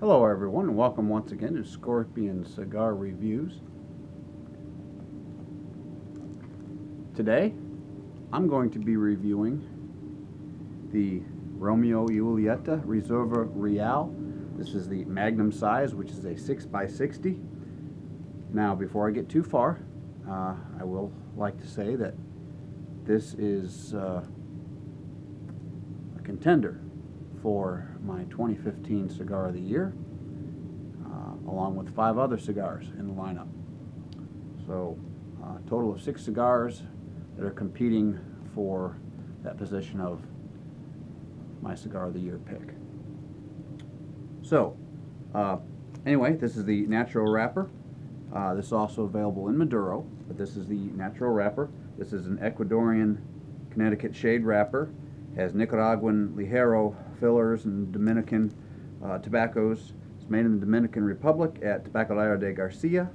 Hello everyone, and welcome once again to Scorpion Cigar Reviews. Today, I'm going to be reviewing the Romeo y Julieta Reserva Real. This is the Magnum size, which is a 6x60. Now, before I get too far, I will like to say that this is a contender for my 2015 Cigar of the Year, along with 5 other cigars in the lineup. So, a total of 6 cigars that are competing for that position of my Cigar of the Year pick. So, anyway, this is the natural wrapper. This is also available in Maduro, but this is the natural wrapper. This is an Ecuadorian Connecticut shade wrapper. Has Nicaraguan Ligero fillers and Dominican tobaccos. It's made in the Dominican Republic at Tabacalera de Garcia.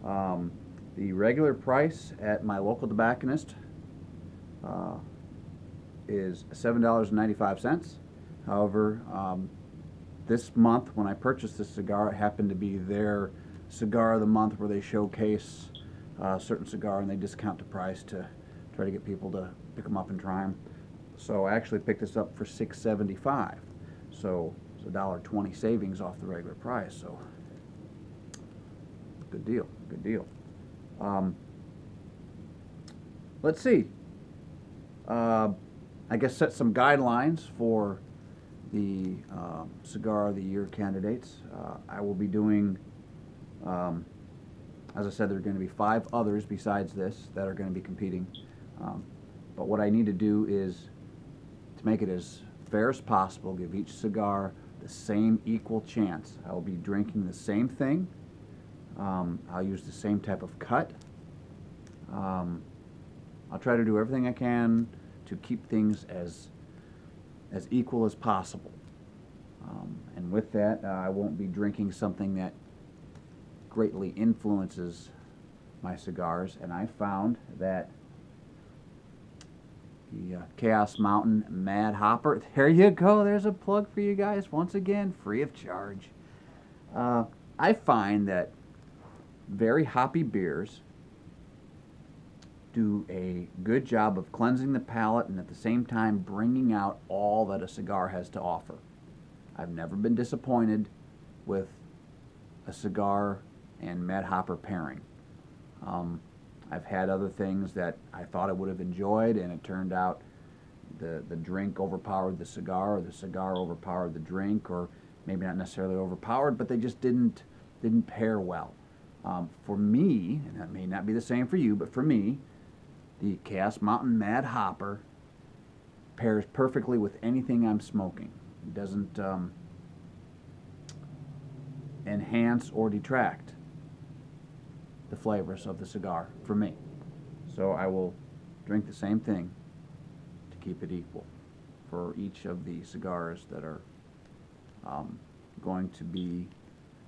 The regular price at my local tobacconist is $7.95. However, this month when I purchased this cigar, it happened to be their cigar of the month, where they showcase a certain cigar and they discount the price to try to get people to pick them up and try them. So I actually picked this up for $6.75. So it's a $1.20 savings off the regular price. So good deal, good deal. Let's see. I guess set some guidelines for the Cigar of the Year candidates. I will be doing, as I said, there are going to be 5 others besides this that are going to be competing. But what I need to do is, to make it as fair as possible, give each cigar the same equal chance. I will be drinking the same thing. I'll use the same type of cut. I'll try to do everything I can to keep things as equal as possible. And with that, I won't be drinking something that greatly influences my cigars. And I found that the Chaos Mountain Mad Hopper, there you go, there's a plug for you guys, once again, free of charge. I find that very hoppy beers do a good job of cleansing the palate and at the same time bringing out all that a cigar has to offer. I've never been disappointed with a cigar and Mad Hopper pairing. I've had other things that I thought I would have enjoyed, and it turned out the drink overpowered the cigar, or the cigar overpowered the drink, or maybe not necessarily overpowered, but they just didn't pair well. For me, and that may not be the same for you, but for me, the Chaos Mountain Mad Hopper pairs perfectly with anything I'm smoking. It doesn't enhance or detract the flavors of the cigar for me. So I will drink the same thing to keep it equal for each of the cigars that are going to be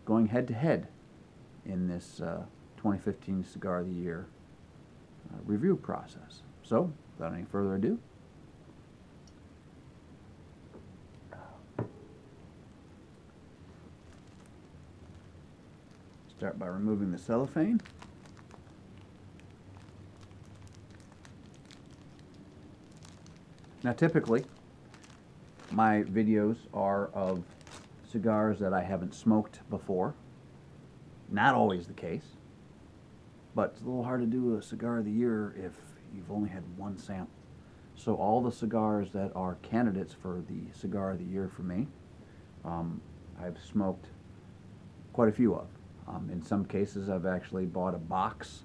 going head to head in this 2015 Cigar of the Year review process. So without any further ado, start by removing the cellophane. Now typically, my videos are of cigars that I haven't smoked before. Not always the case, but it's a little hard to do a Cigar of the Year if you've only had one sample. So all the cigars that are candidates for the Cigar of the Year for me, I've smoked quite a few of. In some cases, I've actually bought a box,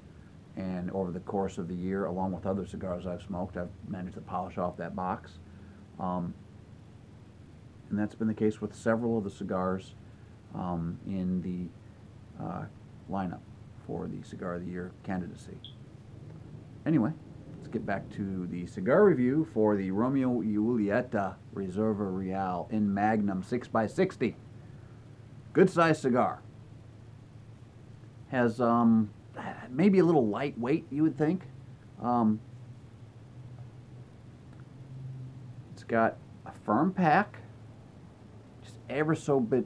and over the course of the year, along with other cigars I've smoked, I've managed to polish off that box. And that's been the case with several of the cigars in the lineup for the Cigar of the Year candidacy. Anyway, let's get back to the cigar review for the Romeo y Julieta Reserva Real in Magnum 6x60. Good sized cigar. Has maybe a little lightweight, you would think. It's got a firm pack, just ever so bit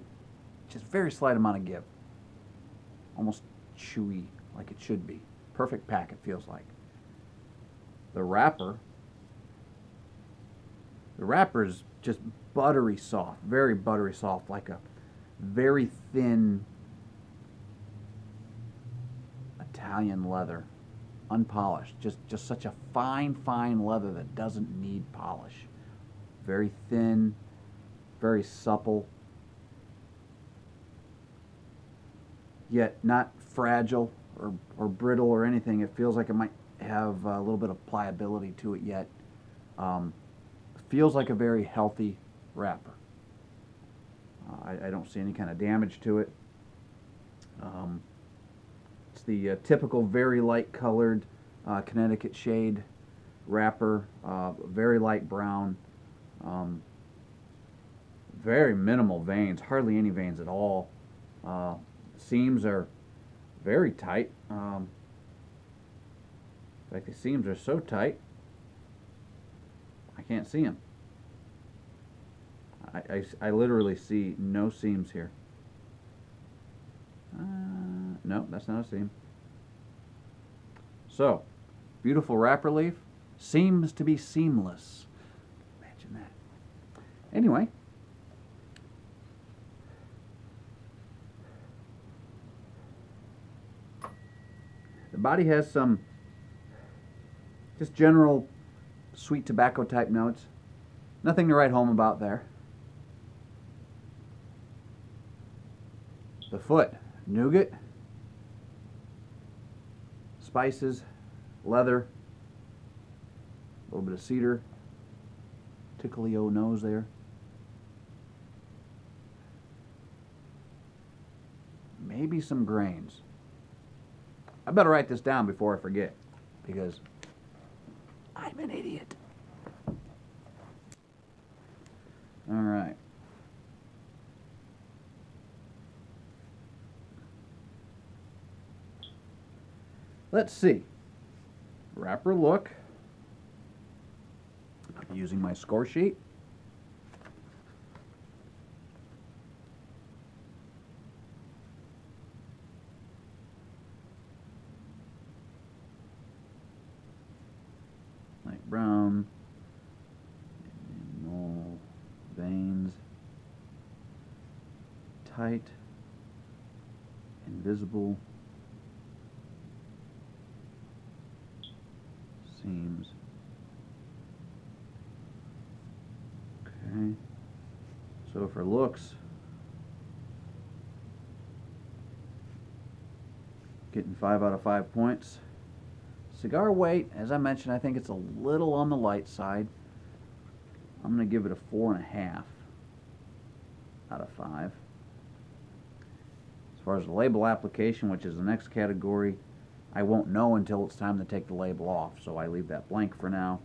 just very slight amount of give. Almost chewy, like it should be. Perfect pack, it feels like. The wrapper is just buttery soft, very buttery soft, like a very thin Italian leather, unpolished. Just such a fine leather that doesn't need polish. Very thin, very supple, yet not fragile or brittle or anything. It feels like it might have a little bit of pliability to it yet. Feels like a very healthy wrapper. I don't see any kind of damage to it. It's the typical very light colored Connecticut shade wrapper, very light brown, very minimal veins, hardly any veins at all. Seams are very tight. In fact, the seams are so tight I can't see them. I literally see no seams here. No, that's not a seam. So, beautiful wrapper leaf. Seems to be seamless. Imagine that. Anyway. The body has some just general sweet tobacco type notes. Nothing to write home about there. The foot, nougat, spices, leather, a little bit of cedar, tickly-o nose there. Maybe some grains. I better write this down before I forget, because I'm an idiot. All right. Let's see. Wrapper look. I'm using my score sheet. Light brown. No veins. Tight. Invisible. Seams. Okay. So for looks, getting 5 out of 5 points. Cigar weight, as I mentioned, I think it's a little on the light side. I'm going to give it a 4.5 out of 5. As far as the label application, which is the next category, I won't know until it's time to take the label off, so I leave that blank for now.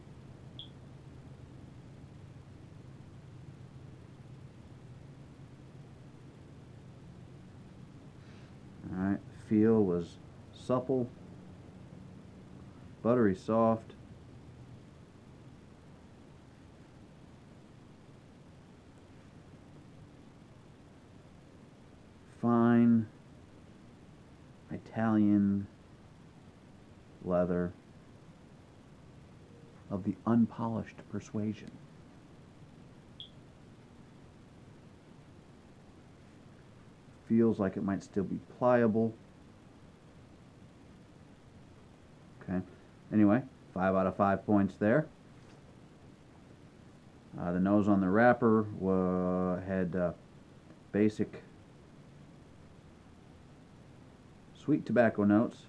Alright, feel was supple, buttery soft, fine Italian leather of the unpolished persuasion. Feels like it might still be pliable. Okay. Anyway, 5 out of 5 points there. The nose on the wrapper had basic sweet tobacco notes.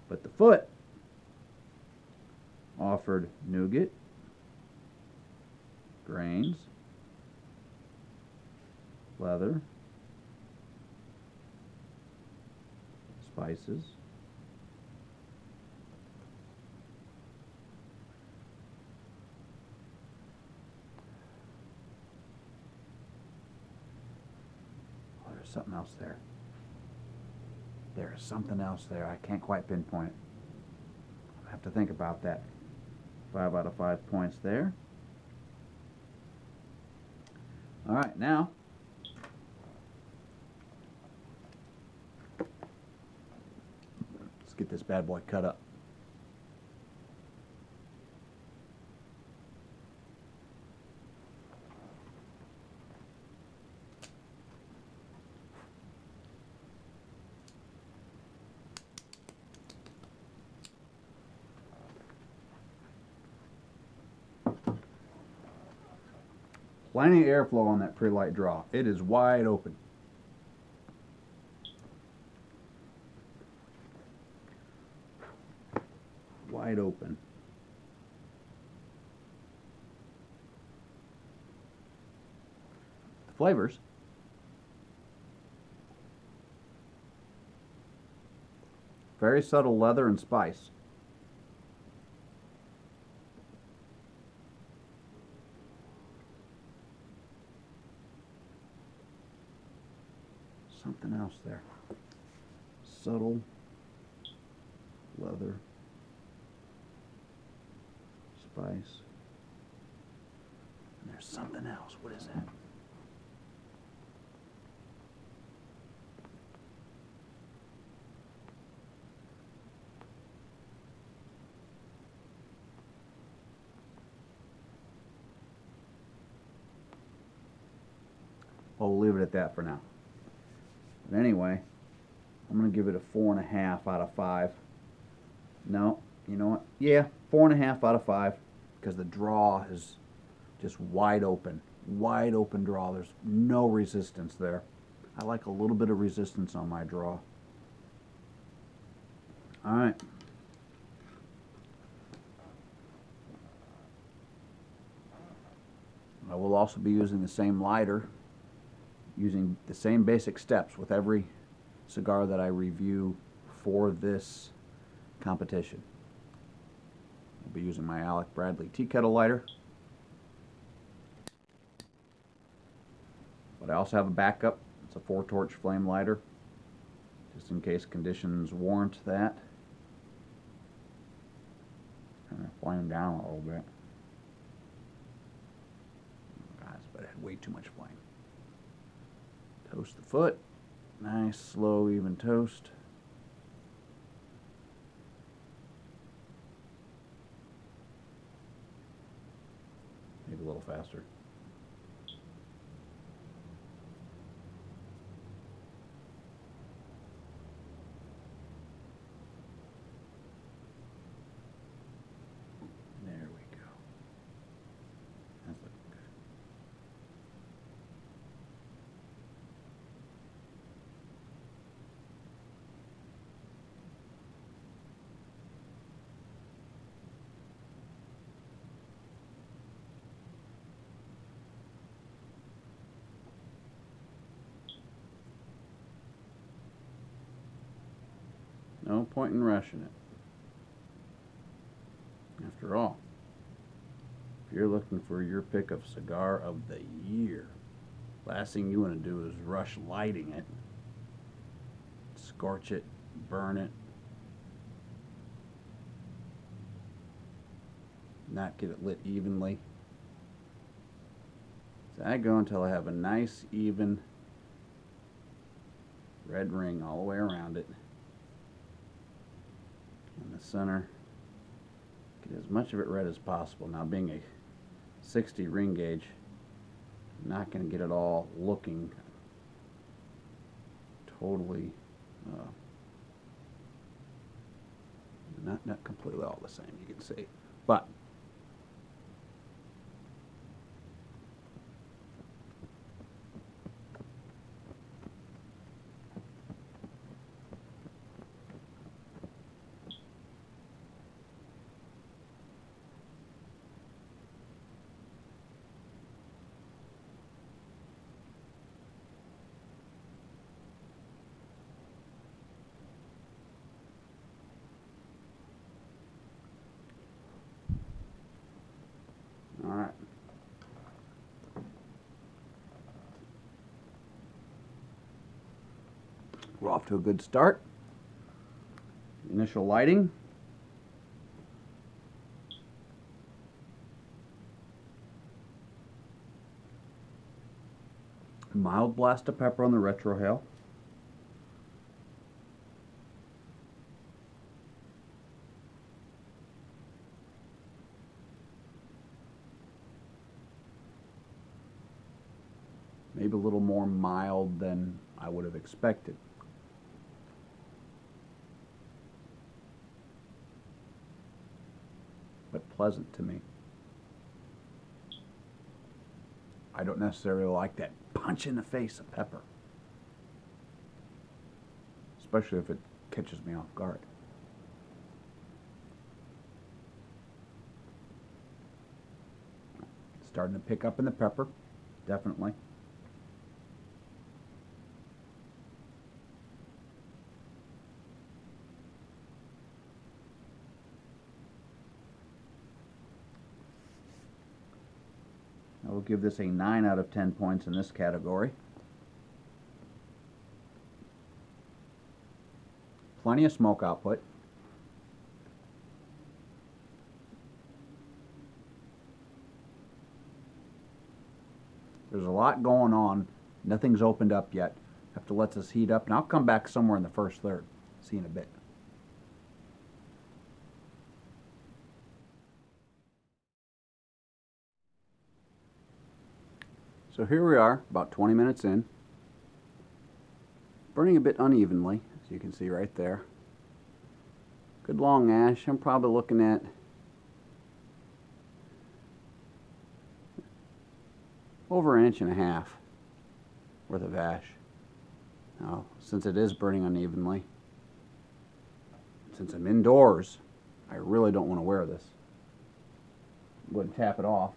But the foot offered nougat, grains, leather, spices, oh, there's something else there. There is something else there. I can't quite pinpoint it. I have to think about that. 5 out of 5 points there. All right, now let's get this bad boy cut up. Plenty of airflow on that pre-light draw. It is wide open. Wide open. The flavors. Very subtle leather and spice. Something else there. Subtle leather, spice. And there's something else. What is that? Well, we'll leave it at that for now. But anyway, I'm going to give it a 4.5 out of 5. No, you know what? Yeah, 4.5 out of 5, because the draw is just wide open. Wide open draw. There's no resistance there. I like a little bit of resistance on my draw. All right. I will also be using the same lighter, using the same basic steps with every cigar that I review for this competition. I'll be using my Alec Bradley tea kettle lighter. But I also have a backup. It's a 4-torch flame lighter, just in case conditions warrant that. Turn the flame down a little bit. Oh, guys, but I had way too much flame. Toast the foot. Nice, slow, even toast. Maybe a little faster. There we go. That's looking good. No point in rushing it. After all, if you're looking for your pick of cigar of the year, last thing you want to do is rush lighting it, scorch it, burn it, not get it lit evenly. So I go until I have a nice even red ring all the way around it. In the center, get as much of it red as possible. Now, being a 60 ring gauge, I'm not going to get it all looking totally not completely all the same, you can see, but all right. We're off to a good start. Initial lighting. Mild blast of pepper on the retrohale. Maybe a little more mild than I would have expected. But pleasant to me. I don't necessarily like that punch in the face of pepper, especially if it catches me off guard. Starting to pick up in the pepper, definitely. I will give this a 9 out of 10 points in this category. Plenty of smoke output. There's a lot going on. Nothing's opened up yet. Have to let this heat up, and I'll come back somewhere in the first third. See you in a bit. So here we are, about 20 minutes in. Burning a bit unevenly, as you can see right there. Good long ash. I'm probably looking at over 1.5 inches worth of ash. Now, since it is burning unevenly, since I'm indoors, I really don't want to wear this. I'm going to tap it off.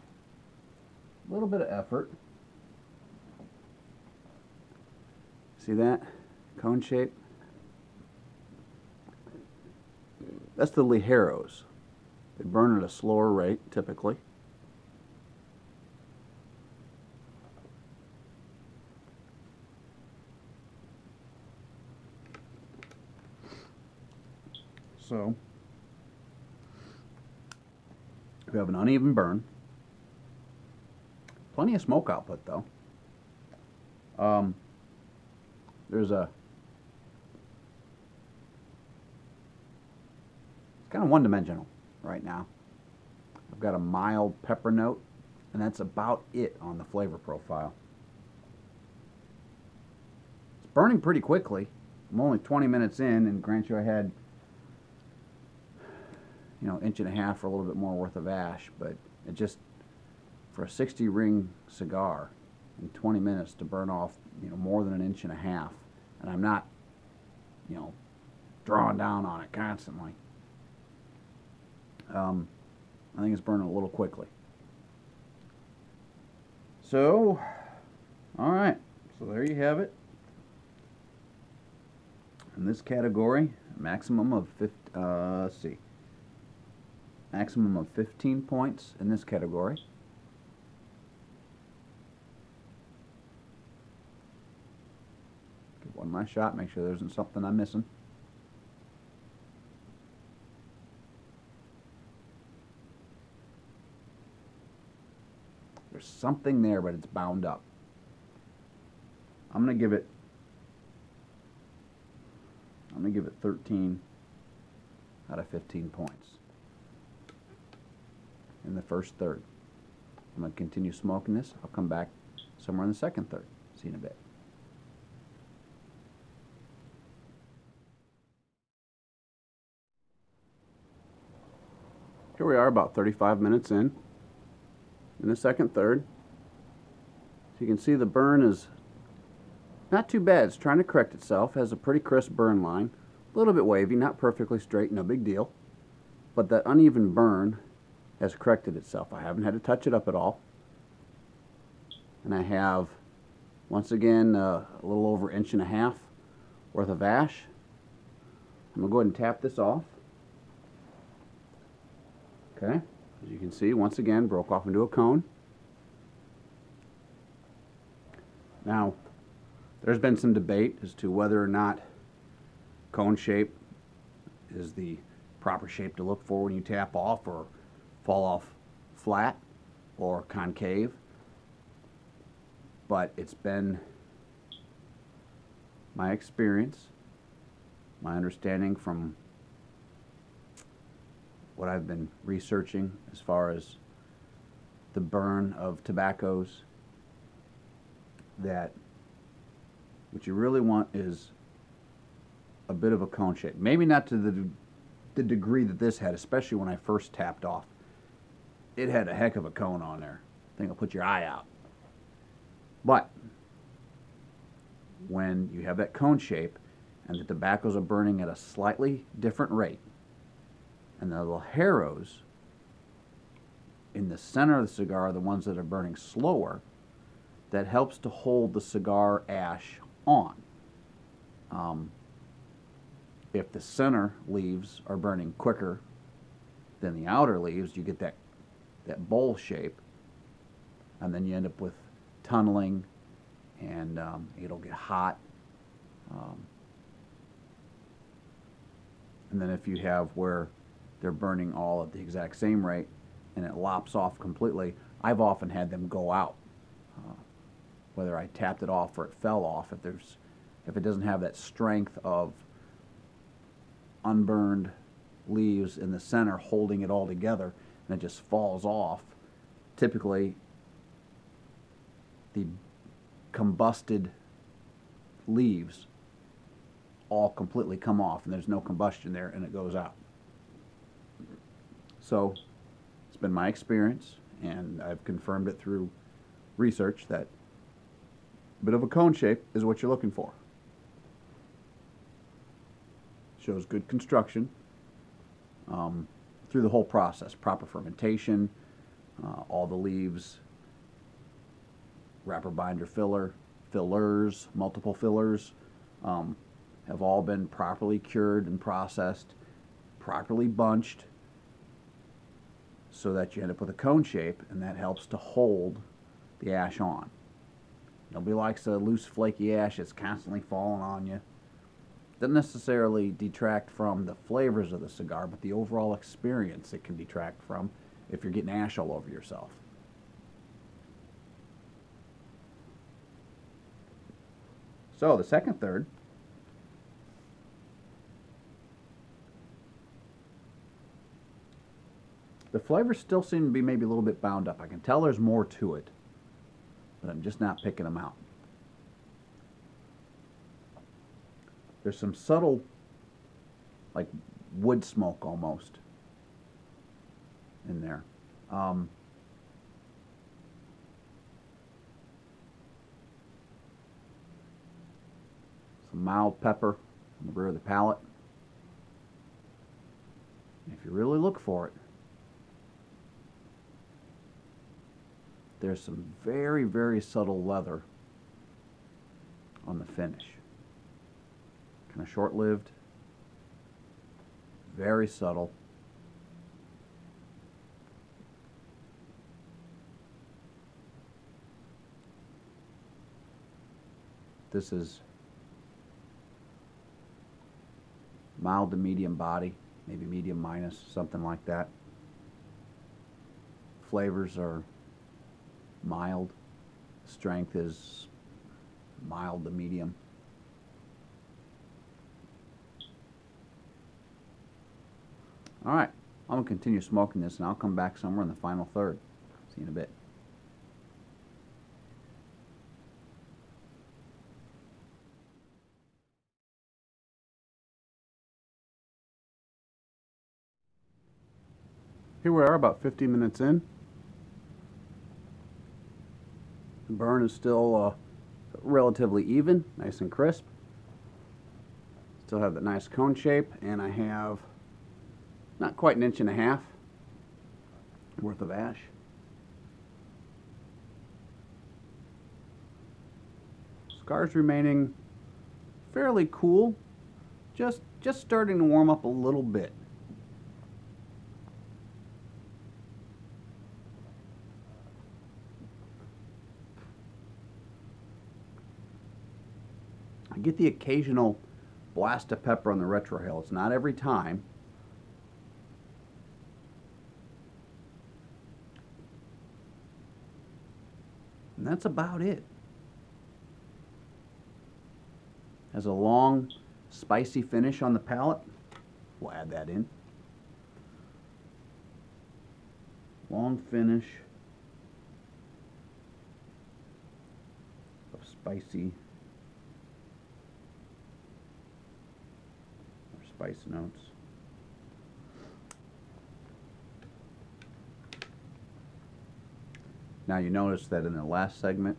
A little bit of effort. See that? Cone shape. That's the Ligeros. They burn at a slower rate, typically. So, we have an uneven burn. Plenty of smoke output, though. There's a... It's kind of one-dimensional right now. I've got a mild pepper note, and that's about it on the flavor profile. It's burning pretty quickly. I'm only 20 minutes in, and grant you I had, 1.5 inches or a little bit more worth of ash, but it just, for a 60 ring cigar, in 20 minutes to burn off, more than 1.5 inches, and I'm not, drawing down on it constantly. I think it's burning a little quickly. So, all right, so there you have it. In this category, maximum of 15 points in this category. Give one last shot, make sure there isn't something I'm missing. There's something there, but it's bound up. I'm gonna give it 13 out of 15 points in the first third. I'm going to continue smoking this. I'll come back somewhere in the second third. See you in a bit. Here we are, about 35 minutes in the second third. So you can see the burn is not too bad. It's trying to correct itself. Has a pretty crisp burn line. A little bit wavy, not perfectly straight, no big deal. But that uneven burn has corrected itself. I haven't had to touch it up at all. And I have, once again, a little over 1.5 inches worth of ash. I'm going to go ahead and tap this off. Okay, as you can see, once again, broke off into a cone. Now, there's been some debate as to whether or not cone shape is the proper shape to look for when you tap off, or fall off flat or concave. But it's been my experience, my understanding from what I've been researching as far as the burn of tobaccos, that what you really want is a bit of a cone shape. Maybe not to the degree that this had, especially when I first tapped off. It had a heck of a cone on there. I think it'll put your eye out. But when you have that cone shape and the tobaccos are burning at a slightly different rate, and the little harrows in the center of the cigar are the ones that are burning slower, that helps to hold the cigar ash on. If the center leaves are burning quicker than the outer leaves, you get that bowl shape, and then you end up with tunneling, and it'll get hot. And then if you have where they're burning all at the exact same rate and it lops off completely, I've often had them go out, whether I tapped it off or it fell off. If it doesn't have that strength of unburned leaves in the center holding it all together, and it just falls off, typically the combusted leaves all completely come off and there's no combustion there and it goes out. So it's been my experience, and I've confirmed it through research, that a bit of a cone shape is what you're looking for. Shows good construction through the whole process. Proper fermentation, all the leaves, wrapper binder fillers, multiple fillers, have all been properly cured and processed, properly bunched, so that you end up with a cone shape, and that helps to hold the ash on. Nobody likes a loose, flaky ash that's constantly falling on you. Doesn't necessarily detract from the flavors of the cigar, but the overall experience it can detract from if you're getting ash all over yourself. So the second third, the flavors still seem to be maybe a little bit bound up. I can tell there's more to it, but I'm just not picking them out. There's some subtle, like wood smoke almost, in there. Some mild pepper on the rear of the palate. If you really look for it, there's some very, very subtle leather on the finish. Kind of short-lived, very subtle. This is mild to medium body, maybe medium minus, something like that. Flavors are mild. Strength is mild to medium. All right, I'm going to continue smoking this, and I'll come back somewhere in the final third. See you in a bit. Here we are, about 15 minutes in. The burn is still relatively even, nice and crisp. Still have that nice cone shape, and I have not quite an inch and a half worth of ash. Cigar's remaining fairly cool, just starting to warm up a little bit. I get the occasional blast of pepper on the retrohale. It's not every time. And that's about it. Has a long, spicy finish on the palate. We'll add that in. Long finish of spicy or spice notes. Now you notice that in the last segment,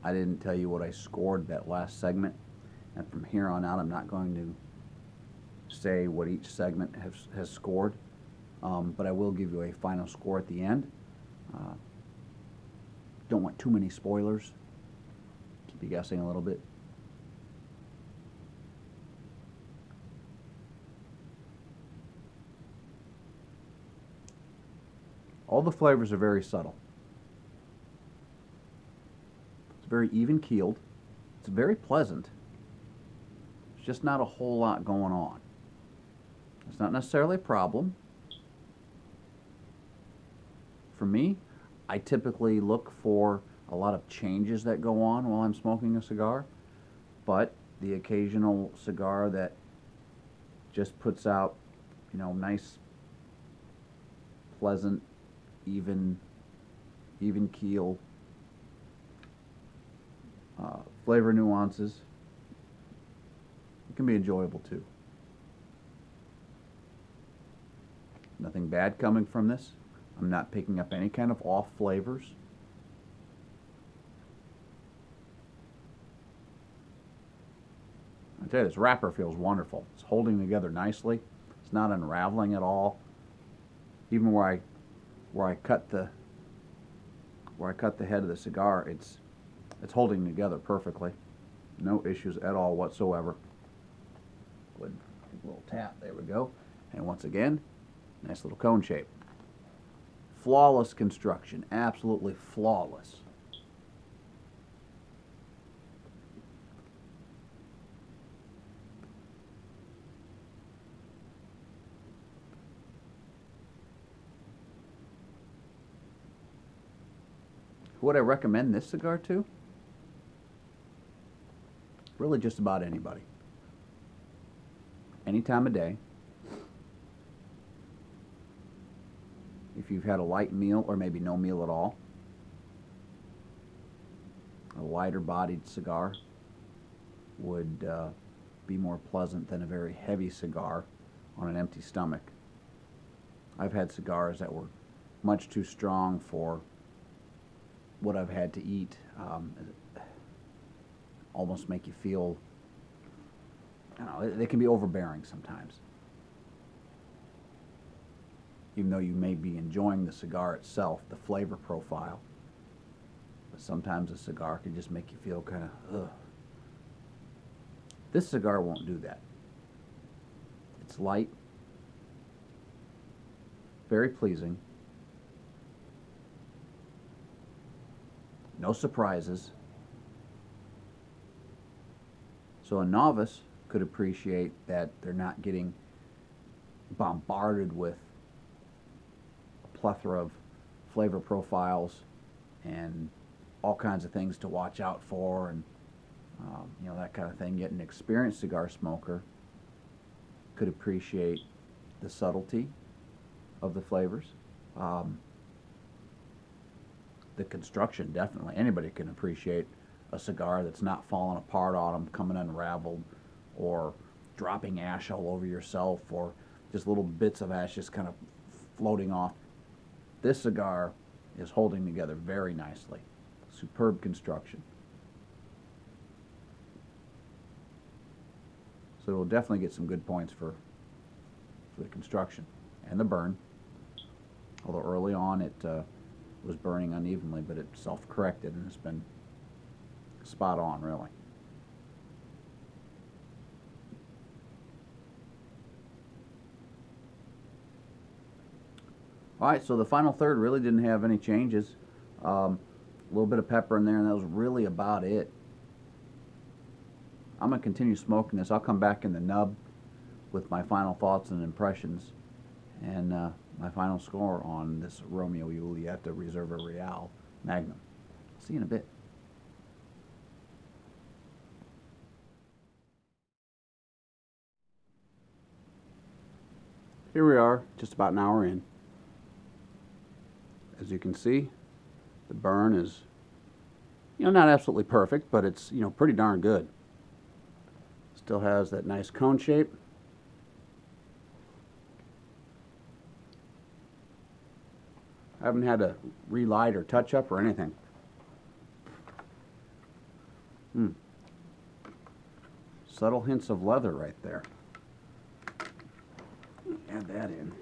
I didn't tell you what I scored that last segment, and from here on out I'm not going to say what each segment has scored, but I will give you a final score at the end. Don't want too many spoilers. Keep you guessing a little bit. All the flavors are very subtle. It's very even keeled. It's very pleasant. There's just not a whole lot going on. It's not necessarily a problem. For me, I typically look for a lot of changes that go on while I'm smoking a cigar, but the occasional cigar that just puts out, you know, nice, pleasant, even keel flavor nuances, it can be enjoyable too. Nothing bad coming from this. I'm not picking up any kind of off flavors. I tell you, this wrapper feels wonderful. It's holding together nicely. It's not unraveling at all. Even where I cut the head of the cigar, it's holding together perfectly. No issues at all whatsoever. Good, a little tap. There we go. And once again, nice little cone shape. Flawless construction, absolutely flawless. Who would I recommend this cigar to? Really just about anybody. Any time of day. If you've had a light meal or maybe no meal at all. A lighter bodied cigar would be more pleasant than a very heavy cigar on an empty stomach. I've had cigars that were much too strong for what I've had to eat. Almost make you feel, I don't know, they can be overbearing sometimes. Even though you may be enjoying the cigar itself, the flavor profile, but sometimes a cigar can just make you feel kind of, ugh. This cigar won't do that. It's light, very pleasing, no surprises. So a novice could appreciate that they're not getting bombarded with a plethora of flavor profiles and all kinds of things to watch out for, and you know, that kind of thing. Yet an experienced cigar smoker could appreciate the subtlety of the flavors. The construction, definitely. Anybody can appreciate a cigar that's not falling apart on them, coming unraveled, or dropping ash all over yourself, or just little bits of ash just kind of floating off. This cigar is holding together very nicely. Superb construction. So we'll definitely get some good points for the construction and the burn. Although early on it was burning unevenly, but it self-corrected and it's been spot on, really. Alright, so the final third really didn't have any changes. A little bit of pepper in there, and that was really about it. I'm going to continue smoking this. I'll come back in the nub with my final thoughts and impressions, and my final score on this Romeo Julieta Reserva Real Magnum. See you in a bit. here we are, just about an hour in. As you can see, the burn is, not absolutely perfect, but it's, pretty darn good. Still has that nice cone shape. I haven't had to relight or touch up or anything. Subtle hints of leather right there. Add that in.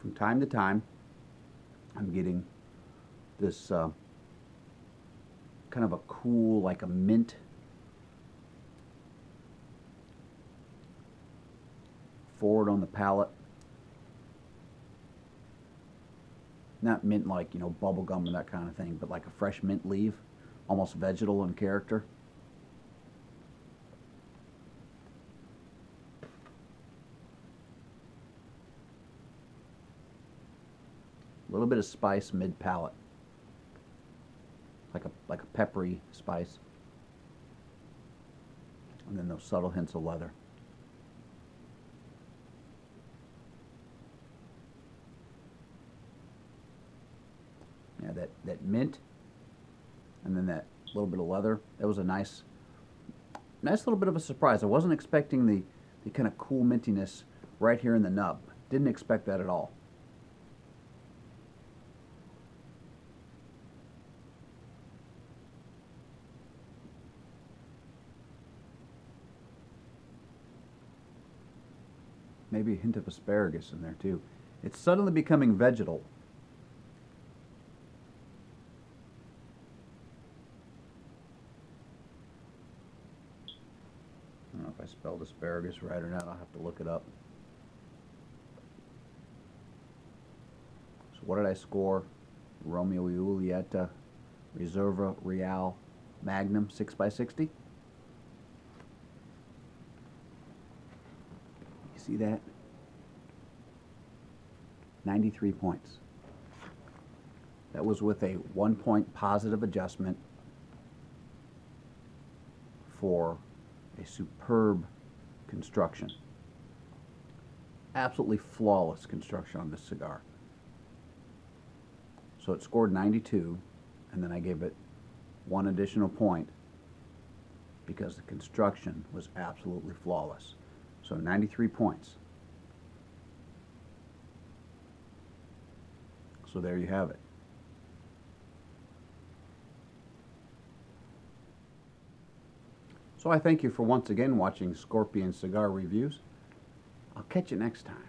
From time to time, I'm getting this kind of a cool, like a mint forward on the palate. Not mint like, bubble gum and that kind of thing, but like a fresh mint leaf, almost vegetal in character. A little bit of spice mid-palate, like a peppery spice, and then those subtle hints of leather. Yeah, that mint, and then that little bit of leather. That was a nice little bit of a surprise. I wasn't expecting the kind of cool mintiness right here in the nub. Didn't expect that at all. Maybe a hint of asparagus in there too. It's suddenly becoming vegetal. I don't know if I spelled asparagus right or not. I'll have to look it up. So what did I score? Romeo y Julieta Reserva Real Magnum 6x60. You see that? 93 points. That was with a 1-point positive adjustment for a superb construction. Absolutely flawless construction on this cigar. So it scored 92, and then I gave it 1 additional point because the construction was absolutely flawless. So 93 points. So there you have it. So I thank you for once again watching Scorpion Cigar Reviews. I'll catch you next time.